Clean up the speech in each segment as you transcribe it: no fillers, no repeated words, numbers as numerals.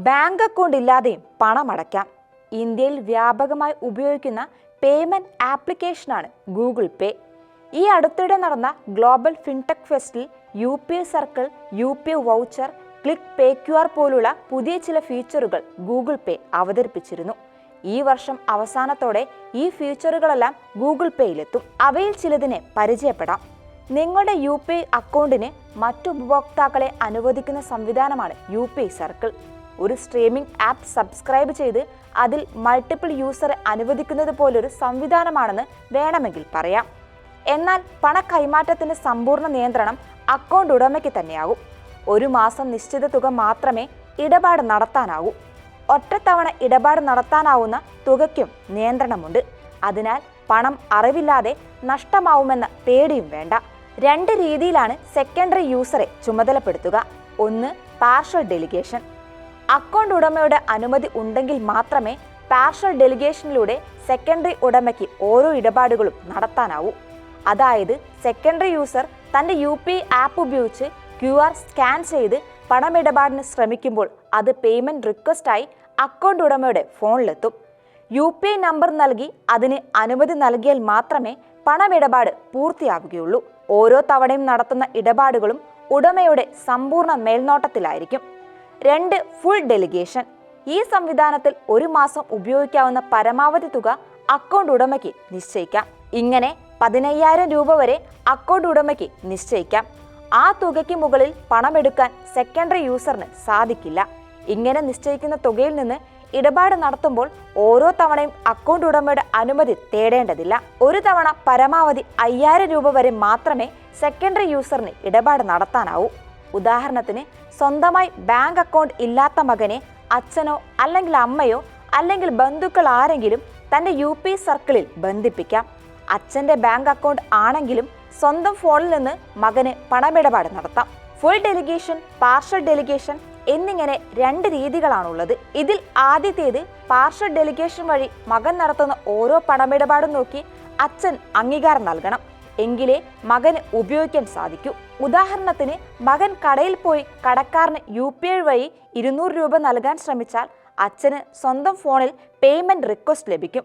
Bank account ഇല്ലാതെയും പണം അടയ്ക്കാം. ഇന്ത്യയിൽ വ്യാപകമായി ഉപയോഗിക്കുന്ന പേയ്മെന്റ് ആപ്ലിക്കേഷനാണ് ഗൂഗിൾ പേ. ഈ അടുത്തിടെ നടന്ന ഗ്ലോബൽ ഫിൻടെക് ഫെസ്റ്റിൽ UPI circle, UPI voucher, click pay QR പോലുള്ള പുതിയ ചില ഫീച്ചറുകൾ ഗൂഗിൾ പേ അവതരിപ്പിച്ചിരുന്നു. ഈ വർഷം അവസാനത്തോടെ ഈ ഫീച്ചറുകളെല്ലാം ഗൂഗിൾ പേയിലെത്തും. അവയിൽ ചിലതിനെ പരിചയപ്പെടാം. നിങ്ങളുടെ UPI അക്കൗണ്ടിന് മറ്റു ഉപഭോക്താക്കളെ അനുവദിക്കുന്ന സംവിധാനമാണ് UPI സർക്കിൾ. ഒരു സ്ട്രീമിംഗ് ആപ്പ് സബ്സ്ക്രൈബ് ചെയ്ത് അതിൽ മൾട്ടിപ്പിൾ യൂസറെ അനുവദിക്കുന്നത് പോലൊരു സംവിധാനമാണെന്ന് വേണമെങ്കിൽ പറയാം. എന്നാൽ പണ കൈമാറ്റത്തിന്റെ സമ്പൂർണ്ണ നിയന്ത്രണം അക്കൗണ്ട് ഉടമയ്ക്ക് തന്നെയാകും. ഒരു മാസം നിശ്ചിത തുക മാത്രമേ ഇടപാട് നടത്താനാവൂ. ഒറ്റത്തവണ ഇടപാട് നടത്താനാവുന്ന തുകയ്ക്കും നിയന്ത്രണമുണ്ട്. അതിനാൽ പണം അറിവില്ലാതെ നഷ്ടമാവുമെന്ന പേടിയും വേണ്ട. 2 രീതിയിലാണ് സെക്കൻഡറി യൂസറെ ചുമതലപ്പെടുത്തുക. ഒന്ന്, പാർഷ്യൽ ഡെലിഗേഷൻ. അക്കൗണ്ട് ഉടമയുടെ അനുമതി ഉണ്ടെങ്കിൽ മാത്രമേ പാർഷ്യൽ ഡെലിഗേഷനിലൂടെ സെക്കൻഡറി ഉടമയ്ക്ക് ഓരോ ഇടപാടുകളും നടത്താനാവൂ. അതായത് സെക്കൻഡറി യൂസർ തൻ്റെ UPI ആപ്പ് ഉപയോഗിച്ച് QR സ്കാൻ ചെയ്ത് പണമിടപാടിന് ശ്രമിക്കുമ്പോൾ അത് പേയ്മെന്റ് റിക്വസ്റ്റായി അക്കൗണ്ട് ഉടമയുടെ ഫോണിലെത്തും. UPI നമ്പർ നൽകി അതിന് അനുമതി നൽകിയാൽ മാത്രമേ പണമിടപാട് പൂർത്തിയാവുകയുള്ളൂ. ഓരോ തവണയും നടത്തുന്ന ഇടപാടുകളും ഉടമയുടെ സമ്പൂർണ്ണ മേൽനോട്ടത്തിലായിരിക്കും. 2, ഫുൾ ഡെലിഗേഷൻ. ഈ സംവിധാനത്തിൽ ഒരു മാസം ഉപയോഗിക്കാവുന്ന പരമാവധി തുക അക്കൗണ്ട് ഉടമയ്ക്ക് നിശ്ചയിക്കാം. ഇങ്ങനെ 15,000 രൂപ വരെ അക്കൗണ്ട് ഉടമയ്ക്ക് നിശ്ചയിക്കാം. ആ തുകയ്ക്ക് മുകളിൽ പണമെടുക്കാൻ സെക്കൻഡറി യൂസറിന് സാധിക്കില്ല. ഇങ്ങനെ നിശ്ചയിക്കുന്ന തുകയിൽ നിന്ന് ഇടപാട് നടത്തുമ്പോൾ ഓരോ തവണയും അക്കൗണ്ട് ഉടമയുടെ അനുമതി തേടേണ്ടതില്ല. ഒരു തവണ പരമാവധി 5,000 രൂപ വരെ മാത്രമേ സെക്കൻഡറി യൂസറിന് ഇടപാട് നടത്താനാവൂ. ഉദാഹരണത്തിന്, സ്വന്തമായി ബാങ്ക് അക്കൗണ്ട് ഇല്ലാത്ത മകനെ അച്ഛനോ അല്ലെങ്കിൽ അമ്മയോ അല്ലെങ്കിൽ ബന്ധുക്കൾ ആരെങ്കിലും തൻ്റെ UPI സർക്കിളിൽ ബന്ധിപ്പിക്കാം. അച്ഛൻ്റെ ബാങ്ക് അക്കൗണ്ട് ആണെങ്കിലും സ്വന്തം ഫോണിൽ നിന്ന് മകന് പണമിടപാട് നടത്താം. ഫുൾ ഡെലിഗേഷൻ, പാർഷ്യൽ ഡെലിഗേഷൻ എന്നിങ്ങനെ 2 രീതികളാണുള്ളത്. ഇതിൽ ആദ്യത്തേത് പാർഷ്യൽ ഡെലിഗേഷൻ വഴി മകൻ നടത്തുന്ന ഓരോ പണമിടപാടും നോക്കി അച്ഛൻ അംഗീകാരം നൽകണം. എങ്കിലേ മകന് ഉപയോഗിക്കാൻ സാധിക്കൂ. ഉദാഹരണത്തിന്, മകൻ കടയിൽ പോയി കടക്കാരന് UPI വഴി 200 രൂപ നൽകാൻ ശ്രമിച്ചാൽ അച്ഛന് സ്വന്തം ഫോണിൽ പേയ്മെന്റ് റിക്വസ്റ്റ് ലഭിക്കും.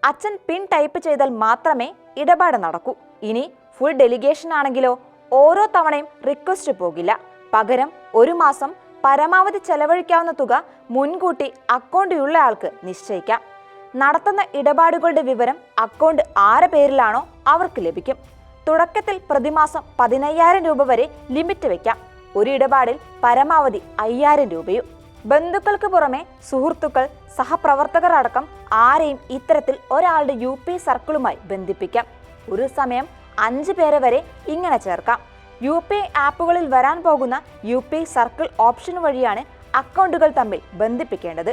അച്ഛൻ പിൻ ടൈപ്പ് ചെയ്താൽ മാത്രമേ ഇടപാട് നടക്കൂ. ഇനി ഫുൾ ഡെലിഗേഷൻ ആണെങ്കിലോ ഓരോ തവണയും റിക്വസ്റ്റ് പോകില്ല. പകരം ഒരു മാസം പരമാവധി ചെലവഴിക്കാവുന്ന തുക മുൻകൂട്ടി അക്കൗണ്ടിലുള്ള ആൾക്ക് നിശ്ചയിക്കാം. നടത്തുന്ന ഇടപാടുകളുടെ വിവരം അക്കൗണ്ട് ആരുടെ പേരിലാണോ അവർക്ക് ലഭിക്കും. തുടക്കത്തിൽ പ്രതിമാസം 15,000 രൂപ വരെ ലിമിറ്റ് വയ്ക്കാം. ഒരു ഇടപാടിൽ പരമാവധി 5,000 രൂപയും. ബന്ധുക്കൾക്ക് പുറമെ സുഹൃത്തുക്കൾ, സഹപ്രവർത്തകർ അടക്കം ആരെയും ഇത്തരത്തിൽ ഒരാളുടെ UPI സർക്കിളുമായി ബന്ധിപ്പിക്കാം. ഒരു സമയം 5 പേരെ വരെ ഇങ്ങനെ ചേർക്കാം. UPI ആപ്പുകളിൽ വരാൻ പോകുന്ന UPI സർക്കിൾ ഓപ്ഷൻ വഴിയാണ് അക്കൗണ്ടുകൾ തമ്മിൽ ബന്ധിപ്പിക്കേണ്ടത്.